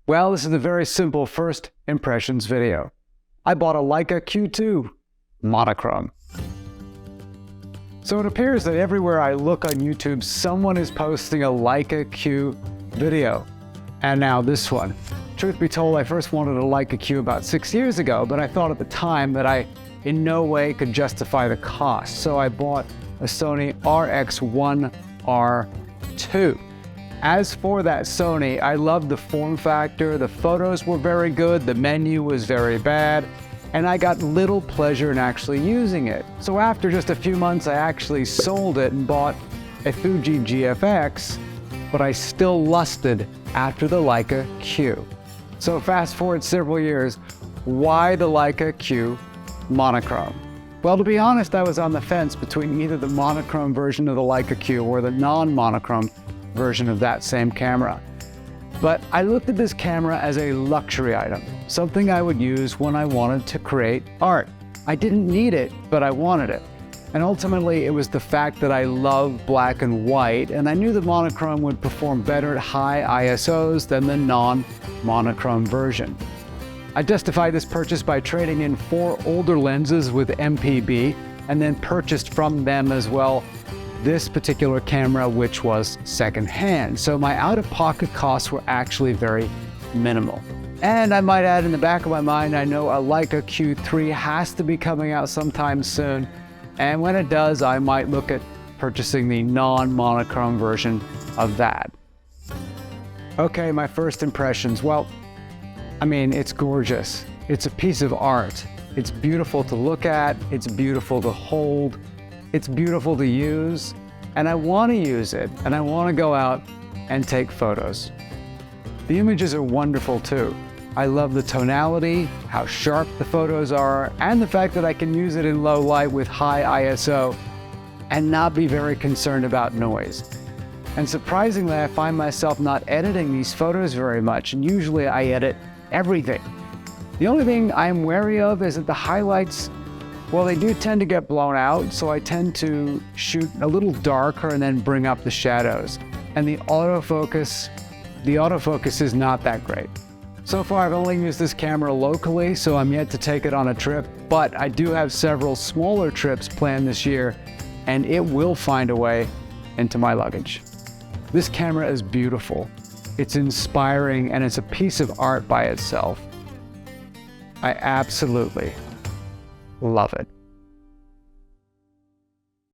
Well, this is a very simple first impressions video. I bought a Leica Q2 Monochrome. So it appears that everywhere I look on YouTube, someone is posting a Leica Q video. And now this one. Truth be told, I first wanted a Leica Q about 6 years ago, but I thought at the time that I in no way could justify the cost. So I bought a Sony RX1R2. As for that Sony, I loved the form factor, the photos were very good, the menu was very bad, and I got little pleasure in actually using it. So after just a few months, I actually sold it and bought a Fuji GFX, but I still lusted after the Leica Q. So fast forward several years, why the Leica Q Monochrome? Well, to be honest, I was on the fence between either the monochrome version of the Leica Q or the non-monochrome version of that same camera. But I looked at this camera as a luxury item, something I would use when I wanted to create art. I didn't need it, but I wanted it. And ultimately, it was the fact that I love black and white, and I knew the monochrome would perform better at high ISOs than the non-monochrome version. I justified this purchase by trading in 4 older lenses with MPB, and then purchased from them as well this particular camera, which was secondhand. So my out-of-pocket costs were actually very minimal. And I might add, in the back of my mind, I know a Leica Q3 has to be coming out sometime soon. And when it does, I might look at purchasing the non-monochrome version of that. Okay, my first impressions. Well, I mean, it's gorgeous. It's a piece of art. It's beautiful to look at. It's beautiful to hold. It's beautiful to use. And I want to use it. And I want to go out and take photos. The images are wonderful too. I love the tonality, how sharp the photos are, and the fact that I can use it in low light with high ISO and not be very concerned about noise. And surprisingly, I find myself not editing these photos very much, and usually I edit everything. The only thing I'm wary of is that the highlights, well, they do tend to get blown out, so I tend to shoot a little darker and then bring up the shadows. And the autofocus is not that great. So far, I've only used this camera locally, so I'm yet to take it on a trip, but I do have several smaller trips planned this year, and it will find a way into my luggage. This camera is beautiful. It's inspiring, and it's a piece of art by itself. I absolutely love it.